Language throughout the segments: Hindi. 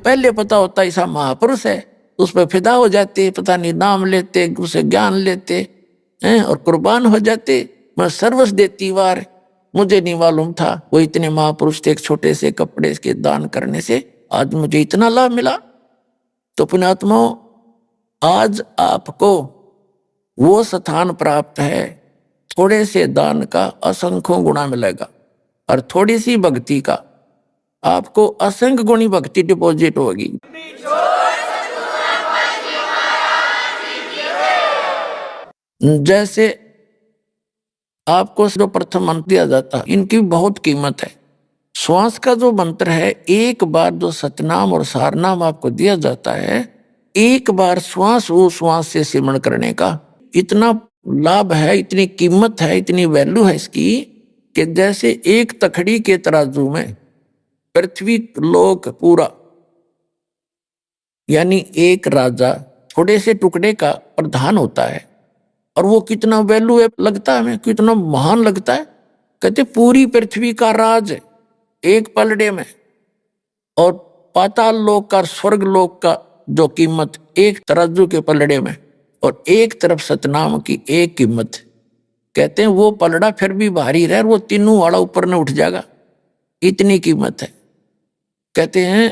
पहले पता होता ऐसा महापुरुष है, उस पर फिदा हो जाते, पता नहीं नाम लेते, उसे ज्ञान लेते हैं और कुर्बान हो जाते। मैं सर्वस्व देती वार, मुझे नहीं मालूम था वो इतने महापुरुष थे, एक छोटे से कपड़े के दान करने से आज मुझे इतना लाभ मिला। तो पुण्यात्माओं, आज आपको वो स्थान प्राप्त है, थोड़े से दान का असंख्यों गुणा मिलेगा और थोड़ी सी भक्ति का आपको असंख्य गुणी भक्ति डिपॉजिट होगी। जैसे आपको जो प्रथम मंत्र दिया जाता है, इनकी बहुत कीमत है। श्वास का जो मंत्र है, एक बार जो सतनाम और सारनाम आपको दिया जाता है, एक बार श्वास वो श्वास से सिमरण करने का इतना लाभ है, इतनी कीमत है, इतनी वैल्यू है इसकी कि जैसे एक तखड़ी के तराजू में पृथ्वी लोक पूरा, यानी एक राजा थोड़े से टुकड़े का प्रधान होता है और वो कितना वैल्यू लगता है हमें, कितना महान लगता है। कहते पूरी पृथ्वी का राज एक पलड़े में, और पाताल लोक का, स्वर्ग लोक का जो कीमत एक तराजू के पलड़े में, और एक तरफ सतनाम की एक कीमत। कहते हैं वो पलड़ा फिर भी भारी रहे, वो तीनों वाला ऊपर न उठ जाएगा, इतनी कीमत है। कहते हैं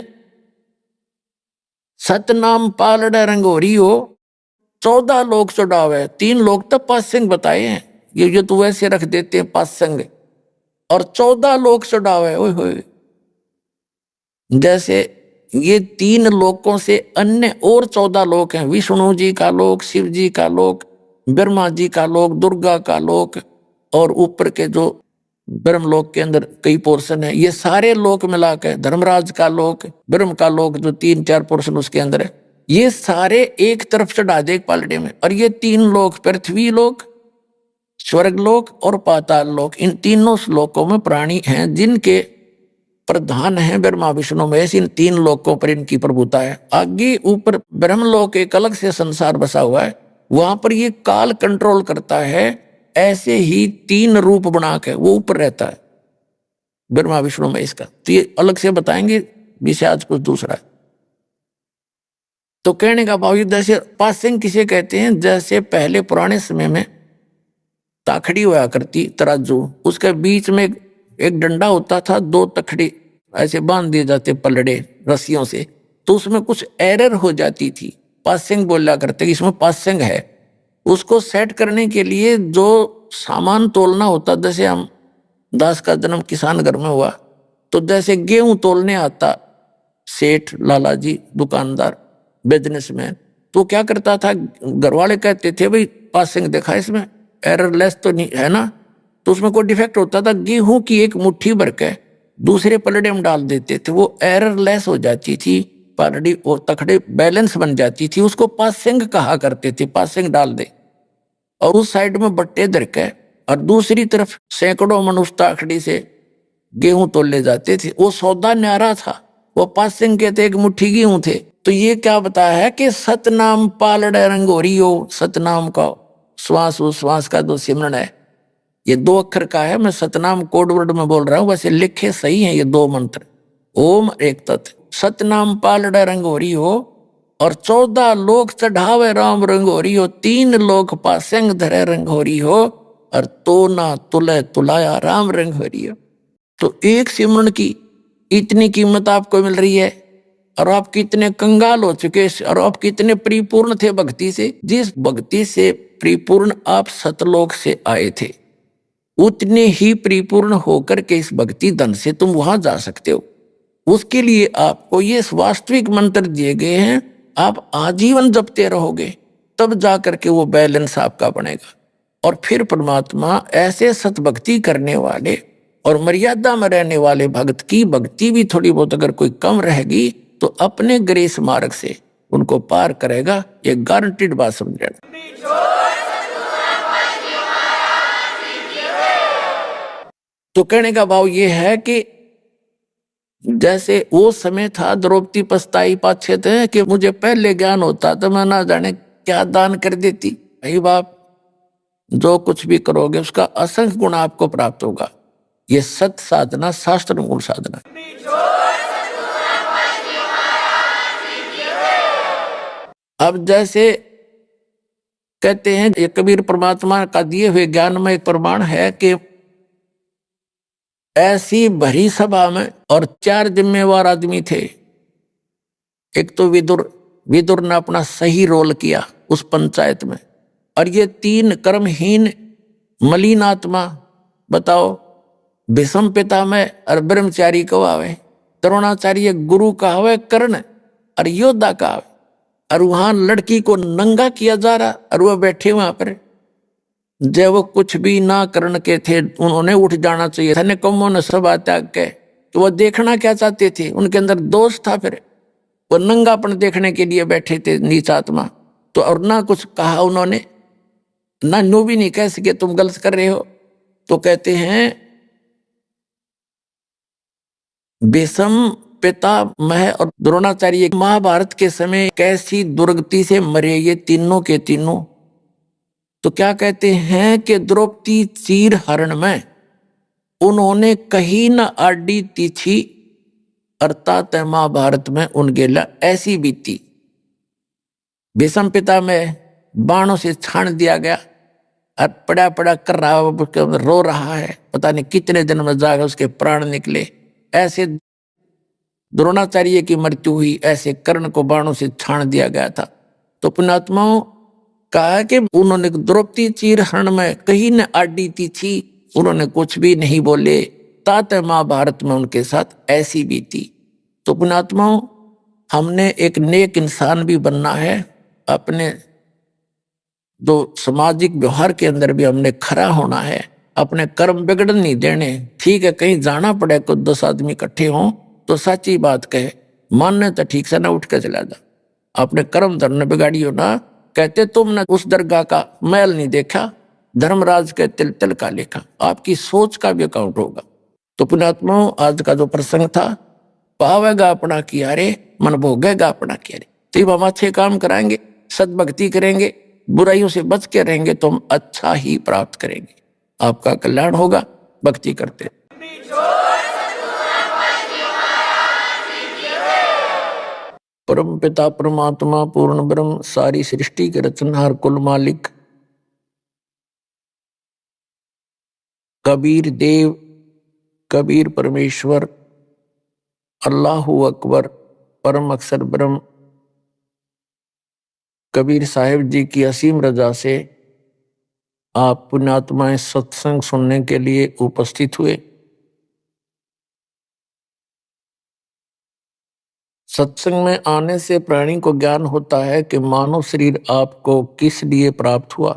सतनाम पालड़ा रंगोरी हो, 14 लोग चढ़ावे, 3 लोग तो पासंग बताए हैं, ये तो वैसे रख देते हैं पासंग, और 14 लोग चढ़ावे। ओए होए, जैसे ये 3 लोकों से अन्य और 14 लोक हैं, विष्णु जी का लोक, शिव जी का लोक, ब्रह्मा जी का लोक, दुर्गा का लोक, और ऊपर के जो ब्रह्म लोक के अंदर कई पोर्शन है, ये सारे लोक मिला के धर्मराज का लोक, ब्रह्म का लोक जो 3-4 पोर्शन उसके अंदर है, ये सारे एक तरफ चढ़ा दे एक पालड़े में। और ये 3 लोक, पृथ्वी लोक, स्वर्ग लोक और पाताल लोक, इन तीनों श्लोकों में प्राणी हैं जिनके प्रधान हैं ब्रह्मा विष्णु महेश, इन 3 लोकों पर इनकी प्रभुता है। आगे ऊपर ब्रह्मलोक एक अलग से संसार बसा हुआ है, वहां पर ये काल कंट्रोल करता है, ऐसे ही 3 रूप बना के वो ऊपर रहता है ब्रह्मा विष्णु महेश का। तो ये अलग से बताएंगे, विषय आज कुछ दूसरा है। तो कहने का भाव जैसे पासिंग किसे कहते हैं, जैसे पहले पुराने समय में ताखड़ी हुआ करती तराजू, उसके बीच में एक डंडा होता था, 2 तखड़े ऐसे बांध दिए जाते पलड़े रस्सियों से, तो उसमें कुछ एरर हो जाती थी, पासिंग बोला करते कि इसमें पासिंग है। उसको सेट करने के लिए जो सामान तोलना होता, जैसे हम दास का जन्म किसान घर में हुआ, तो जैसे गेहूं तोलने आता सेठ लाला जी दुकानदार बिजनेसमैन, तो क्या करता था, घर वाले कहते थे भाई पासिंग देखा इसमें एरर लेस तो नहीं है ना, तो उसमें कोई डिफेक्ट होता था, गेहूं की एक मुट्ठी भर के दूसरे पलड़े में डाल देते थे, वो एरर लेस हो जाती थी, पलड़ी और तखड़े बैलेंस बन जाती थी, उसको पासिंग कहा करते थे। पासिंग डाल दे और उस साइड में बट्टे धर के और दूसरी तरफ सैकड़ों मनुष्य ताखड़ी से गेहूं तोल ले जाते थे, वो सौदा न्यारा था, वो पासिंग के थे, एक मुट्ठी गेहूं थे। तो ये क्या बताया है कि सतनाम पालड़े रंगोरी हो, सतनाम का श्वास उश्वास का जो सिमरण है, ये 2 अक्षर का है, मैं सतनाम कोड वर्ड में बोल रहा हूं, वैसे लिखे सही हैं ये 2 मंत्र, ओम एक तत्, सतनाम पालड़ा रंगोरी हो, और 14 लोक चढ़ावे राम रंगोरी हो, 3 लोक पासेंग धरे रंगोरी हो, और तो ना तुले तुलाया राम रंगोरी हो। तो एक सिमरण की इतनी कीमत आपको मिल रही है, और आप कितने कंगाल हो चुके, और आप कितने परिपूर्ण थे भक्ति से, जिस भक्ति से परिपूर्ण आप सतलोक से आए थे, उतने ही परिपूर्ण होकर के इस भक्ति धन से तुम वहां जा सकते हो। उसके लिए आपको ये वास्तविक मंत्र दिए गए हैं, आप आजीवन जपते रहोगे, तब जाकर के वो बैलेंस आपका बनेगा। और फिर परमात्मा ऐसे सतभक्ति करने वाले और मर्यादा में रहने वाले भक्त की भक्ति भी थोड़ी बहुत अगर कोई कम रहेगी, तो अपने ग्रेस मार्ग से उनको पार करेगा, ये गारंटीड बात समझ लेना। तो कहने का भाव ये है कि जैसे वो समय था, द्रौपदी पछताई पाछे थे कि मुझे पहले ज्ञान होता तो मैं ना जाने क्या दान कर देती। भाई बाप, जो कुछ भी करोगे उसका असंख्य गुण आपको प्राप्त होगा। ये सत साधना, शास्त्र मूल साधना। अब जैसे कहते हैं ये कबीर परमात्मा का दिए हुए ज्ञान में एक प्रमाण है कि ऐसी भरी सभा में और 4 जिम्मेवार आदमी थे। एक तो विदुर, विदुर ने अपना सही रोल किया उस पंचायत में, और ये 3 कर्महीन मलिन आत्मा, बताओ, भीष्म पितामह और ब्रह्मचारी को आवे, द्रोणाचार्य गुरु का हवे, कर्ण और योद्धा का हवे, और वहां लड़की को नंगा किया जा रहा और वह बैठे वहां पर। जब वो कुछ भी ना कर्ण के थे, उन्होंने उठ जाना चाहिए था, कमो ने सब त्याग के, तो वो देखना क्या चाहते थे, उनके अंदर दोष था, फिर वो नंगापन देखने के लिए बैठे थे नीच आत्मा। तो और ना कुछ कहा उन्होंने, ना नो भी नहीं कह सके तुम गलत कर रहे हो। तो कहते हैं भीष्म पितामह और द्रोणाचार्य महाभारत के समय कैसी दुर्गति से मरे ये तीनों के तीनों। तो क्या कहते हैं कि द्रौपदी चीर हरण में उन्होंने कहीं न आडी तीछी, अर्थात महाभारत में उनके लिए ऐसी बीती। भीष्म पितामह बाणों से छान दिया गया और पड़ा पड़ा कर रहा, रो रहा है, पता नहीं कितने दिन में जाकर उसके प्राण निकले। ऐसे द्रोणाचार्य की मृत्यु हुई, ऐसे कर्ण को बाणों से छान दिया गया था। तो पुण्यात्माओं कहा कि उन्होंने द्रौपदी चीर हरण में कहीं न आडी तीछी, उन्होंने कुछ भी नहीं बोले, तात महाभारत में उनके साथ ऐसी बीती। तो पुण्यात्माओं हमने एक नेक इंसान भी बनना है, अपने जो सामाजिक व्यवहार के अंदर भी हमने खरा होना है, अपने कर्म बिगड़ नहीं देने। ठीक है, कहीं जाना पड़े, कुछ 10 आदमी इकट्ठे हों तो सच्ची बात कहे, मानने तो ठीक से ना उठ के चला जा, अपने कर्म धर्म बिगाड़ियो ना। कहते तुमने उस दरगाह का मैल नहीं देखा, धर्मराज के तिल तिल का लेखा, आपकी सोच का भी अकाउंट होगा। तो पुण्यात्माओं आज का जो प्रसंग था, पावेगा अपना किया रे, मन भोगेगा अपना किया रे। तो हम अच्छे काम कराएंगे, सद्भक्ति करेंगे, बुराइयों से बच के रहेंगे तो हम अच्छा ही प्राप्त करेंगे, आपका कल्याण होगा। भक्ति करते परम पिता परमात्मा पूर्ण ब्रह्म सारी सृष्टि के रचनहार कुल मालिक कबीर देव, कबीर परमेश्वर, अल्लाहु अकबर, परम अक्षर ब्रह्म कबीर साहिब जी की असीम रजा से आप पुण्यात्माएं सत्संग सुनने के लिए उपस्थित हुए। सत्संग में आने से प्राणी को ज्ञान होता है कि मानव शरीर आपको किस लिए प्राप्त हुआ।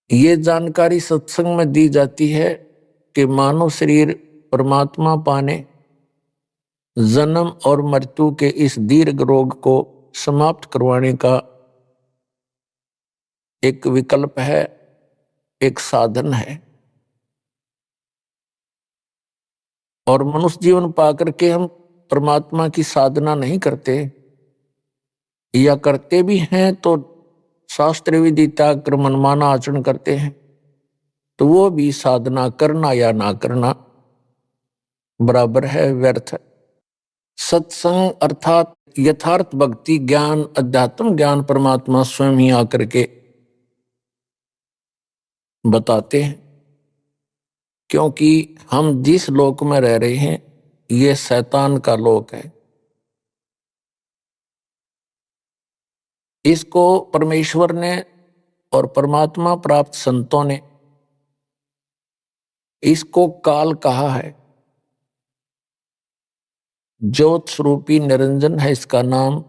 ये जानकारी सत्संग में दी जाती है कि मानव शरीर परमात्मा पाने, जन्म और मृत्यु के इस दीर्घ रोग को समाप्त करवाने का एक विकल्प है, एक साधन है। और मनुष्य जीवन पाकर के हम परमात्मा की साधना नहीं करते, या करते भी हैं तो शास्त्र विधि त्याग कर मनमाना आचरण करते हैं, तो वो भी साधना करना या ना करना बराबर है, व्यर्थ है। सत्संग अर्थात यथार्थ भक्ति ज्ञान, अध्यात्म ज्ञान परमात्मा स्वयं ही आकर के बताते हैं, क्योंकि हम जिस लोक में रह रहे हैं ये शैतान का लोक है। इसको परमेश्वर ने और परमात्मा प्राप्त संतों ने इसको काल कहा है। ज्योत स्वरूपी निरंजन है इसका नाम,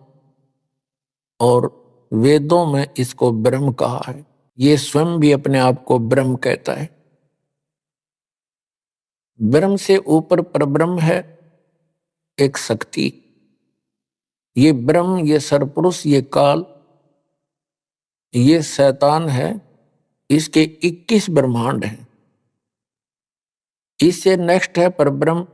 और वेदों में इसको ब्रह्म कहा है। ये स्वयं भी अपने आप को ब्रह्म कहता है। ब्रह्म से ऊपर परब्रह्म है, एक शक्ति। ये ब्रह्म, ये सरपुरुष, ये काल, ये शैतान है, इसके 21 ब्रह्मांड हैं। इससे नेक्स्ट है परब्रह्म,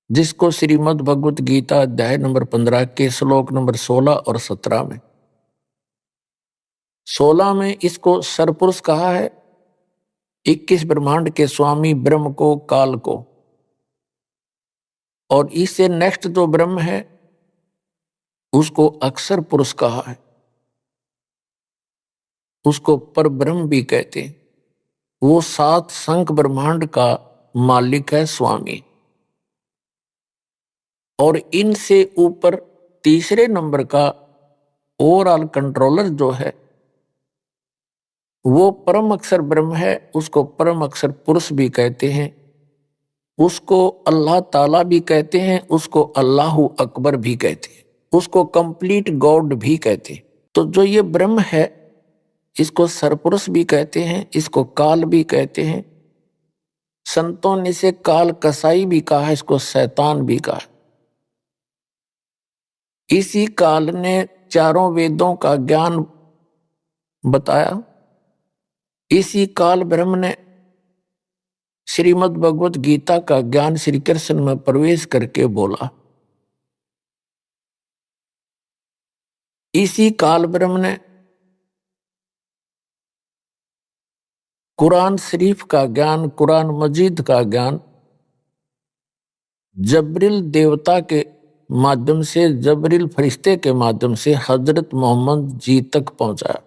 जिसको श्रीमद् भगवत गीता अध्याय नंबर 15 के श्लोक नंबर 16 और 17 में, 16 में इसको सरपुरुष कहा है, 21 ब्रह्मांड के स्वामी ब्रह्म को, काल को। और इससे नेक्स्ट जो ब्रह्म है उसको अक्षर पुरुष कहा है, उसको पर ब्रह्म भी कहते हैं। वो 7 संख ब्रह्मांड का मालिक है, स्वामी। और इनसे ऊपर तीसरे नंबर का ओवरऑल कंट्रोलर जो है वो परम अक्षर ब्रह्म है, उसको परम अक्षर पुरुष भी कहते हैं, उसको अल्लाह ताला भी कहते हैं, उसको अल्लाह अकबर भी कहते हैं, उसको कंप्लीट गॉड भी कहते हैं। तो जो ये ब्रह्म है इसको सरपुरुष भी कहते हैं, इसको काल भी कहते हैं। संतों ने इसे काल कसाई भी कहा है, इसको शैतान भी कहा है। इसी काल ने चारों वेदों का ज्ञान बताया। इसी काल ब्रह्म ने श्रीमद् भगवत गीता का ज्ञान श्री कृष्ण में प्रवेश करके बोला। इसी काल ब्रह्म ने कुरान शरीफ का ज्ञान, कुरान मजीद का ज्ञान जबरील देवता के माध्यम से, जबरील फरिश्ते के माध्यम से हजरत मोहम्मद जी तक पहुंचाया।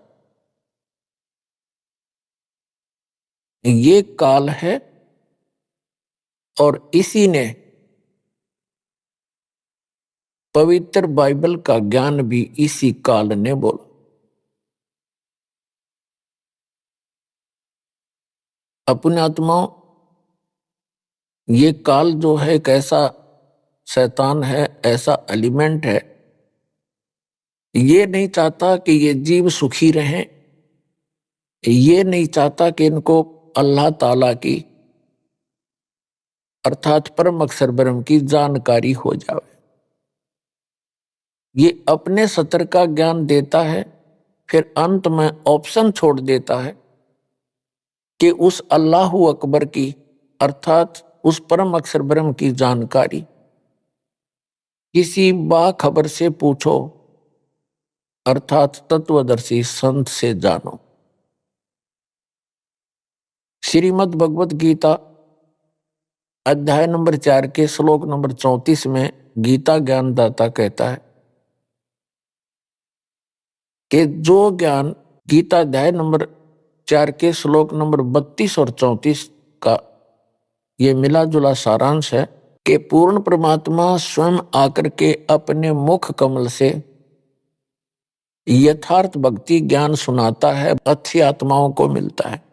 ये काल है और इसी ने पवित्र बाइबल का ज्ञान भी इसी काल ने बोला। अपने आत्माओं, ये काल जो है एक ऐसा शैतान है, ऐसा एलिमेंट है, ये नहीं चाहता कि ये जीव सुखी रहें, ये नहीं चाहता कि इनको अल्लाह ताला की अर्थात परम अक्षर ब्रह्म की जानकारी हो जाए। ये अपने सत्र का ज्ञान देता है, फिर अंत में ऑप्शन छोड़ देता है कि उस अल्लाह अकबर की अर्थात उस परम अक्षर ब्रह्म की जानकारी किसी बाखबर से पूछो, अर्थात तत्वदर्शी संत से जानो। श्रीमद् भगवत गीता अध्याय नंबर 4 के श्लोक नंबर 34 में गीता ज्ञानदाता कहता है कि जो ज्ञान गीता अध्याय नंबर 4 के श्लोक नंबर 32 और 34 का ये मिला जुला सारांश है कि पूर्ण परमात्मा स्वयं आकर के अपने मुख कमल से यथार्थ भक्ति ज्ञान सुनाता है, अच्छी आत्माओं को मिलता है।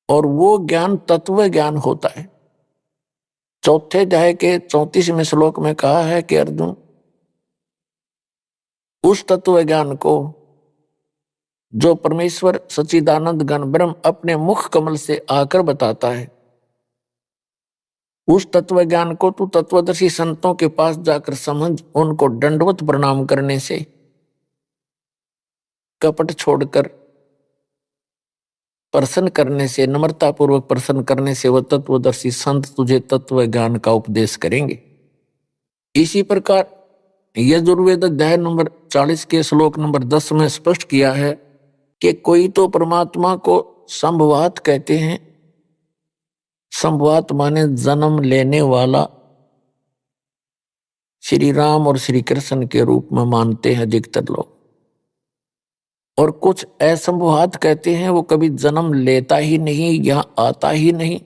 और वो ज्ञान तत्व ज्ञान होता है। चौथे अध्याय के 34वें श्लोक में कहा है कि अर्जुन, उस तत्व ज्ञान को जो परमेश्वर सच्चिदानंद घन ब्रह्म अपने मुख कमल से आकर बताता है, उस तत्व ज्ञान को तू तत्वदर्शी संतों के पास जाकर समझ, उनको दंडवत प्रणाम करने से, कपट छोड़कर प्रसन्न करने से, नम्रता पूर्वक प्रसन्न करने से वह तत्वदर्शी संत तुझे तत्व ज्ञान का उपदेश करेंगे। इसी प्रकार यजुर्वेद अध्याय नंबर 40 के श्लोक नंबर 10 में स्पष्ट किया है कि कोई तो परमात्मा को संभवात कहते हैं। संभवात माने जन्म लेने वाला, श्री राम और श्री कृष्ण के रूप में मानते हैं अधिकतर लोग। और कुछ असंभवात कहते हैं, वो कभी जन्म लेता ही नहीं, यहां आता ही नहीं।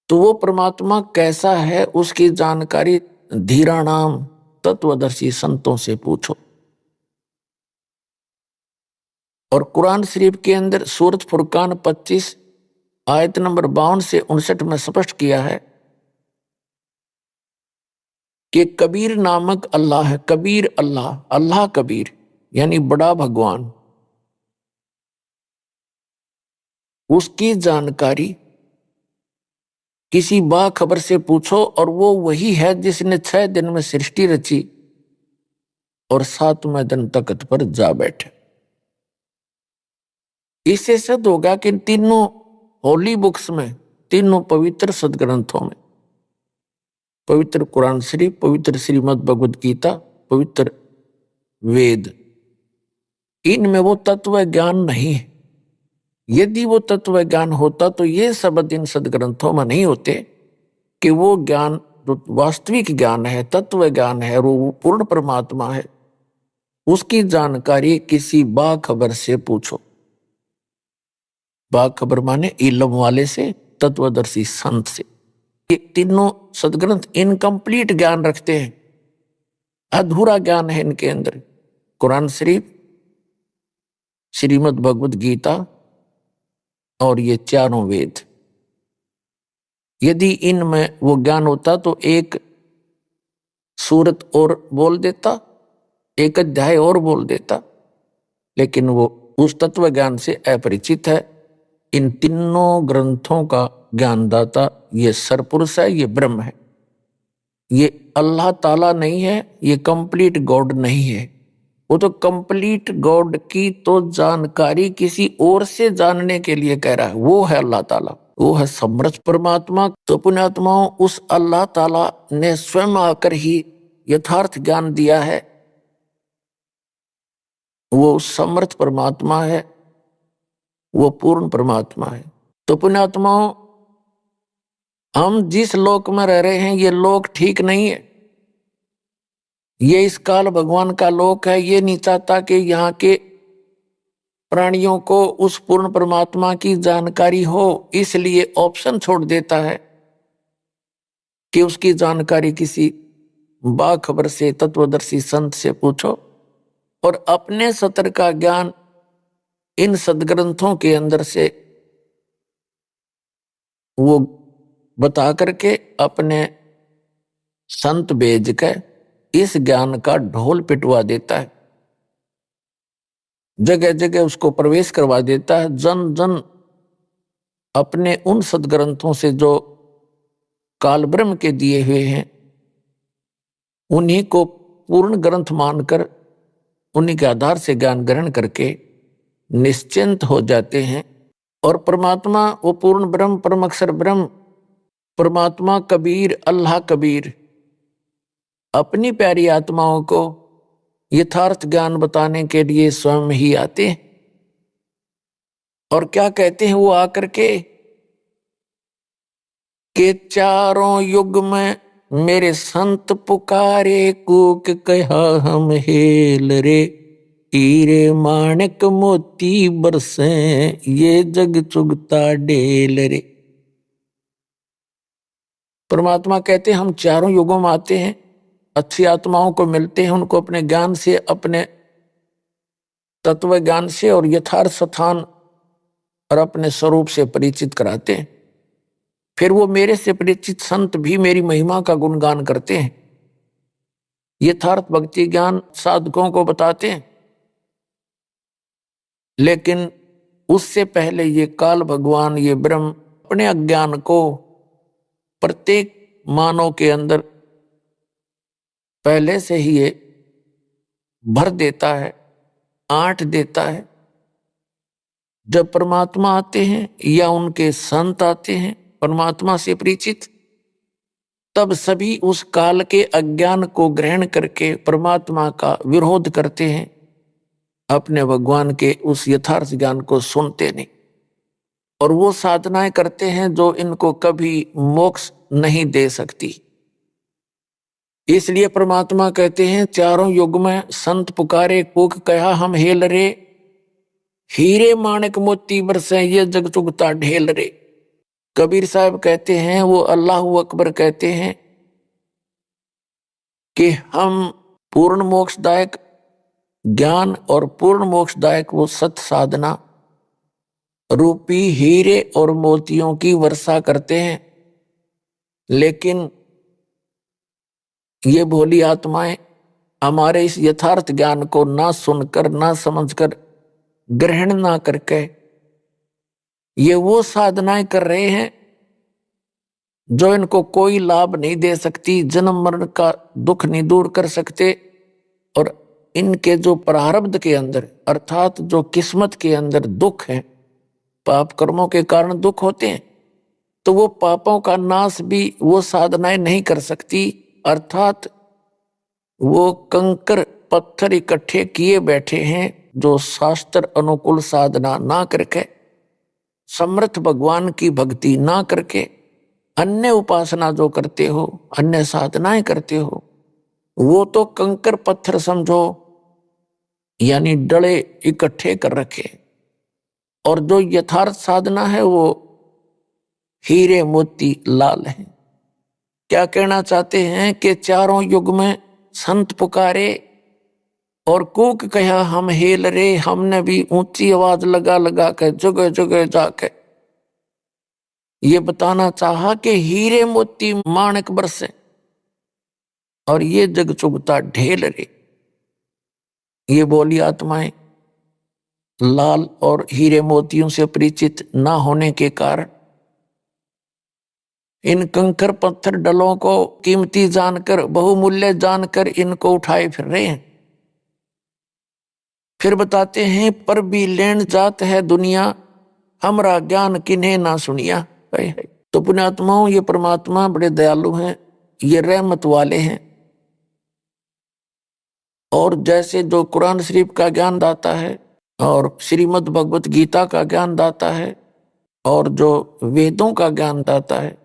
तो वो परमात्मा कैसा है उसकी जानकारी धीराणाम तत्वदर्शी संतों से पूछो। और कुरान शरीफ के अंदर सूरत फुरकान 25 आयत नंबर 52 से 59 में स्पष्ट किया है कि कबीर नामक अल्लाह है। कबीर अल्लाह, अल्लाह कबीर यानी बड़ा भगवान, उसकी जानकारी किसी बाखबर से पूछो और वो वही है जिसने 6 दिन में सृष्टि रची और 7वें दिन तख्त पर जा बैठे। इससे सिद्ध होगा कि तीनों होली बुक्स में, तीनों पवित्र सदग्रंथों में, पवित्र कुरान शरीफ, पवित्र श्रीमद् भगवद गीता, पवित्र वेद, इनमें वो तत्व ज्ञान नहीं है। यदि वो तत्व ज्ञान होता तो ये शब्द इन सदग्रंथों में नहीं होते कि वो ज्ञान जो वास्तविक ज्ञान है, तत्व ज्ञान है, वो पूर्ण परमात्मा है, उसकी जानकारी किसी बाखबर से पूछो। बाखबर माने इल्म वाले से, तत्वदर्शी संत से। ये तीनों सदग्रंथ इनकम्प्लीट ज्ञान रखते हैं, अधूरा ज्ञान है इनके अंदर। कुरान शरीफ, श्रीमद् भगवत गीता और ये चारों वेद, यदि इनमें वो ज्ञान होता तो एक सूरत और बोल देता, एक अध्याय और बोल देता, लेकिन वो उस तत्व ज्ञान से अपरिचित है। इन तीनों ग्रंथों का ज्ञानदाता ये सरपुरुष है, ये ब्रह्म है, ये अल्लाह ताला नहीं है, ये कंप्लीट गॉड नहीं है। वो तो कंप्लीट गॉड की तो जानकारी किसी और से जानने के लिए कह रहा है, वो है अल्लाह ताला, वो है समर्थ परमात्मा। तो पुण्यात्माओं, उस अल्लाह ताला ने स्वयं आकर ही यथार्थ ज्ञान दिया है, वो समर्थ परमात्मा है, वो पूर्ण परमात्मा है। तो पुण्यात्माओं, हम जिस लोक में रह रहे हैं ये लोक ठीक नहीं है, ये इस काल भगवान का लोक है। ये नहीं चाहता कि यहाँ के प्राणियों को उस पूर्ण परमात्मा की जानकारी हो, इसलिए ऑप्शन छोड़ देता है कि उसकी जानकारी किसी बाखबर से, तत्वदर्शी संत से पूछो, और अपने सतर का ज्ञान इन सदग्रंथों के अंदर से वो बता करके अपने संत भेज के इस ज्ञान का ढोल पिटवा देता है, जगह जगह उसको प्रवेश करवा देता है। जन जन अपने उन सदग्रंथों से जो काल ब्रह्म के दिए हुए हैं उन्हीं को पूर्ण ग्रंथ मानकर उन्हीं के आधार से ज्ञान ग्रहण करके निश्चिंत हो जाते हैं। और परमात्मा वो पूर्ण ब्रह्म, परम अक्षर ब्रह्म परमात्मा कबीर, अल्लाह कबीर अपनी प्यारी आत्माओं को यथार्थ ज्ञान बताने के लिए स्वयं ही आते हैं। और क्या कहते हैं वो आकर के चारों युग में मेरे संत पुकारे, कूक कहा हम हेल रे, हीरे माणिक मोती बरसे, ये जग चुगता ढेल रे। परमात्मा कहते हैं हम चारों युगों में आते हैं, अच्छी आत्माओं को मिलते हैं, उनको अपने ज्ञान से, अपने तत्व ज्ञान से और यथार्थ स्थान और अपने स्वरूप से परिचित कराते हैं। फिर वो मेरे से परिचित संत भी मेरी महिमा का गुणगान करते हैं, यथार्थ भक्ति ज्ञान साधकों को बताते हैं। लेकिन उससे पहले ये काल भगवान, ये ब्रह्म अपने अज्ञान को प्रत्येक मानव के अंदर पहले से ही ये भर देता है, आंट देता है। जब परमात्मा आते हैं या उनके संत आते हैं परमात्मा से परिचित, तब सभी उस काल के अज्ञान को ग्रहण करके परमात्मा का विरोध करते हैं, अपने भगवान के उस यथार्थ ज्ञान को सुनते नहीं, और वो साधनाएं करते हैं जो इनको कभी मोक्ष नहीं दे सकती। इसलिए परमात्मा कहते हैं चारों युग में संत पुकारे, कूक कहा हम हेल रे, हीरे माणिक मोती बरसे, ये जग चुगता ढेल रे। कबीर साहब कहते हैं, वो अल्लाह अकबर कहते हैं कि हम पूर्ण मोक्षदायक ज्ञान और पूर्ण मोक्षदायक वो सत साधना रूपी हीरे और मोतियों की वर्षा करते हैं, लेकिन ये भोली आत्माएं हमारे इस यथार्थ ज्ञान को ना सुनकर, ना समझकर, ग्रहण ना करके ये वो साधनाएं कर रहे हैं जो इनको कोई लाभ नहीं दे सकती, जन्म मरण का दुख नहीं दूर कर सकते, और इनके जो प्रारब्ध के अंदर अर्थात जो किस्मत के अंदर दुख है, पाप कर्मों के कारण दुख होते हैं, तो वो पापों का नाश भी वो साधनाएं नहीं कर सकती। अर्थात वो कंकर पत्थर इकट्ठे किए बैठे हैं जो शास्त्र अनुकूल साधना ना करके समर्थ भगवान की भक्ति ना करके अन्य उपासना जो करते हो, अन्य साधनाएं करते हो, वो तो कंकर पत्थर समझो, यानी डले इकट्ठे कर रखे। और जो यथार्थ साधना है वो हीरे मोती लाल है। क्या कहना चाहते हैं कि चारों युग में संत पुकारे और कूक कहा हम हेल रे, हमने भी ऊंची आवाज लगा लगा कर जगह जगह जाके ये बताना चाहा कि हीरे मोती माणक बरसे और ये जग चुगता ढेल रे। ये बोली आत्माएं लाल और हीरे मोतियों से परिचित ना होने के कारण इन कंकर पत्थर डलों को कीमती जानकर, बहुमूल्य जानकर इनको उठाए फिर रहे हैं। फिर बताते हैं पर भी लेन जात है दुनिया, हमरा ज्ञान किन्हें ना सुनिया। तो पुण्यात्माओं, ये परमात्मा बड़े दयालु हैं, ये रहमत वाले हैं। और जैसे जो कुरान शरीफ का ज्ञान दाता है और श्रीमद् भगवत गीता का ज्ञान दाता है और जो वेदों का ज्ञान दाता है,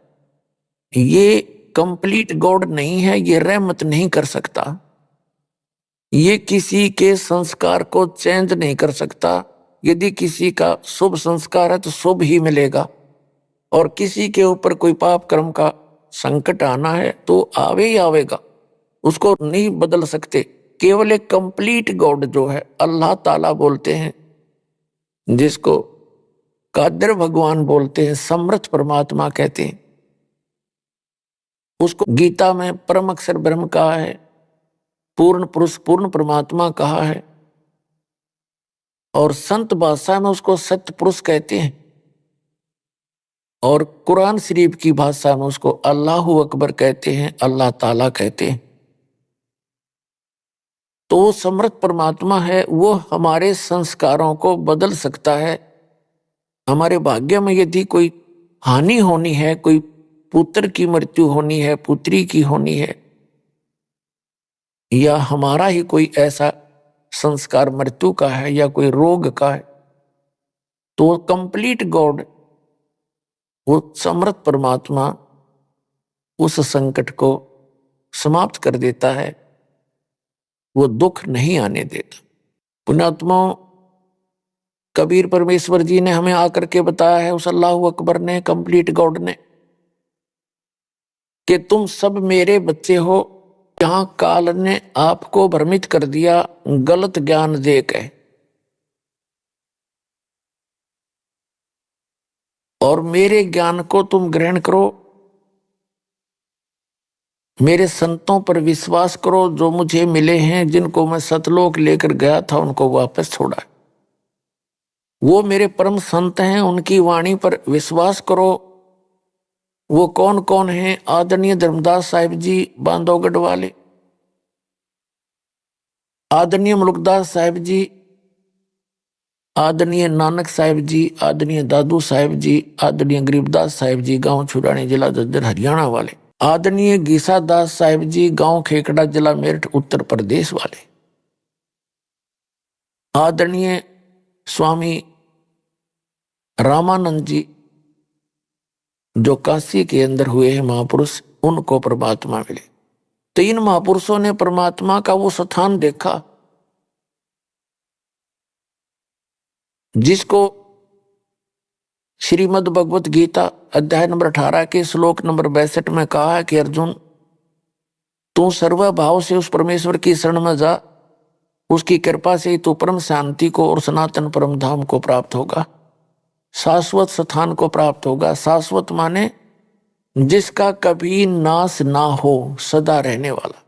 ये कंप्लीट गॉड नहीं है, ये रहमत नहीं कर सकता, ये किसी के संस्कार को चेंज नहीं कर सकता। यदि किसी का शुभ संस्कार है तो शुभ ही मिलेगा, और किसी के ऊपर कोई पाप कर्म का संकट आना है तो आवे ही आवेगा, उसको नहीं बदल सकते। केवल एक कंप्लीट गॉड जो है अल्लाह ताला बोलते हैं, जिसको कादिर भगवान बोलते हैं, समर्थ परमात्मा कहते हैं, उसको गीता में परम अक्षर ब्रह्म कहा है, पूर्ण पुरुष पूर्ण परमात्मा कहा है, और संत भाषा में उसको सत्य पुरुष कहते हैं, और कुरान शरीफ की भाषा में उसको अल्लाहु अकबर कहते हैं, अल्लाह ताला कहते हैं। तो वो समर्थ परमात्मा है, वो हमारे संस्कारों को बदल सकता है। हमारे भाग्य में यदि कोई हानि होनी है, कोई पुत्र की मृत्यु होनी है, पुत्री की होनी है, या हमारा ही कोई ऐसा संस्कार मृत्यु का है या कोई रोग का है, तो कंप्लीट गॉड, वो समर्थ परमात्मा उस संकट को समाप्त कर देता है, वो दुख नहीं आने देता। पुण्यात्माओं, कबीर परमेश्वर जी ने हमें आकर के बताया है, उस अल्लाहु अकबर ने, कंप्लीट गॉड ने, कि तुम सब मेरे बच्चे हो। जहां काल ने आपको भ्रमित कर दिया गलत ज्ञान देकर, और मेरे ज्ञान को तुम ग्रहण करो, मेरे संतों पर विश्वास करो, जो मुझे मिले हैं, जिनको मैं सतलोक लेकर गया था उनको वापस छोड़ा। वो मेरे परम संत हैं, उनकी वाणी पर विश्वास करो। वो कौन कौन हैं? आदरणीय धर्मदास साहिब जी बांधवगढ़ वाले, आदरणीय मुलुकदास साहिब जी, आदरणीय नानक साहिब जी, आदरणीय दादू साहिब जी, आदरणीय गरीबदास साहिब जी गांव छुड़ानी जिला जज्जर हरियाणा वाले, आदरणीय गीसा दास साहिब जी गांव खेकड़ा जिला मेरठ उत्तर प्रदेश वाले, आदरणीय स्वामी रामानंद जी जो काशी के अंदर हुए हैं महापुरुष, उनको परमात्मा मिले। तो इन महापुरुषों ने परमात्मा का वो स्थान देखा जिसको श्रीमद् भगवत गीता अध्याय नंबर 18 के श्लोक नंबर 62 में कहा है कि अर्जुन, तू सर्वभाव से उस परमेश्वर की शरण में जा, उसकी कृपा से तू परम शांति को और सनातन परम धाम को प्राप्त होगा, शाश्वत स्थान को प्राप्त होगा। शाश्वत माने जिसका कभी नाश ना हो, सदा रहने वाला।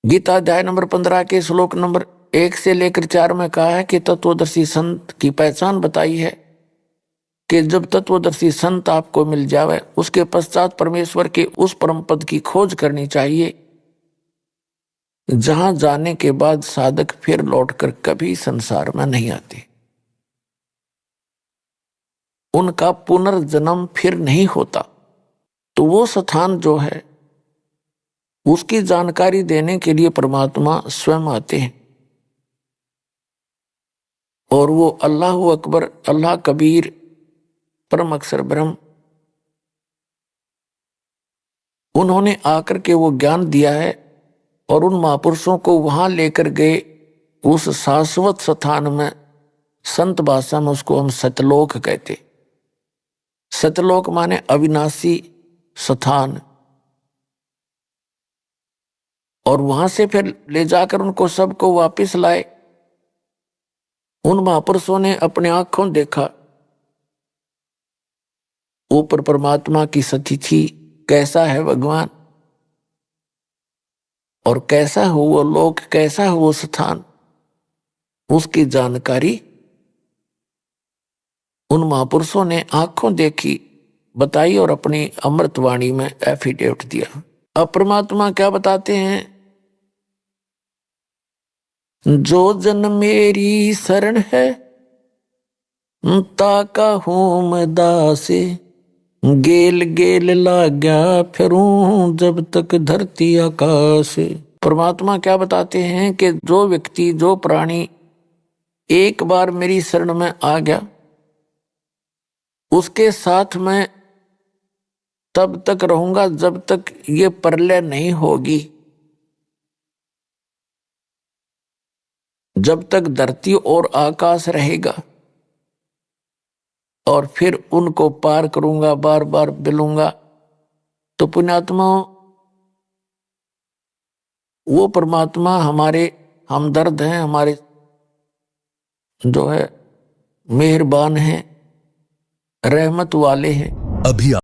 गीता अध्याय नंबर 15 के श्लोक नंबर 1 से लेकर 4 में कहा है कि तत्वदर्शी संत की पहचान बताई है कि जब तत्वदर्शी संत आपको मिल जावे, उसके पश्चात परमेश्वर के उस परम पद की खोज करनी चाहिए, जहां जाने के बाद साधक फिर लौटकर कभी संसार में नहीं आते, उनका पुनर्जन्म फिर नहीं होता। तो वो स्थान जो है उसकी जानकारी देने के लिए परमात्मा स्वयं आते हैं। और वो अल्लाह अकबर, अल्लाह कबीर, परम अक्षर ब्रह्म, उन्होंने आकर के वो ज्ञान दिया है। और उन महापुरुषों को वहां लेकर गए उस शाश्वत स्थान में, संत भाषा में उसको हम सतलोक कहते। सतलोक माने अविनाशी स्थान। और वहां से फिर ले जाकर उनको सबको वापस लाए। उन महापुरुषों ने अपने आंखों देखा ऊपर परमात्मा की सतिथि, कैसा है भगवान और कैसा हो वो लोक, कैसा हो वो स्थान, उसकी जानकारी उन महापुरुषों ने आंखों देखी, बताई और अपनी अमृतवाणी में एफिडेविट दिया। अब परमात्मा क्या बताते हैं, जो जन मेरी शरण है ताका हूं मैं दासे, गेल गेल लाग्या फिरूं जब तक धरती आकाश। परमात्मा क्या बताते हैं कि जो व्यक्ति, जो प्राणी एक बार मेरी शरण में आ गया, उसके साथ मैं तब तक रहूंगा जब तक ये प्रलय नहीं होगी, जब तक धरती और आकाश रहेगा। और फिर उनको पार करूंगा, बार बार मिलूंगा। तो पुण्यात्मा, वो परमात्मा हमारे हमदर्द हैं, हमारे जो है मेहरबान हैं, रहमत वाले हैं। अभी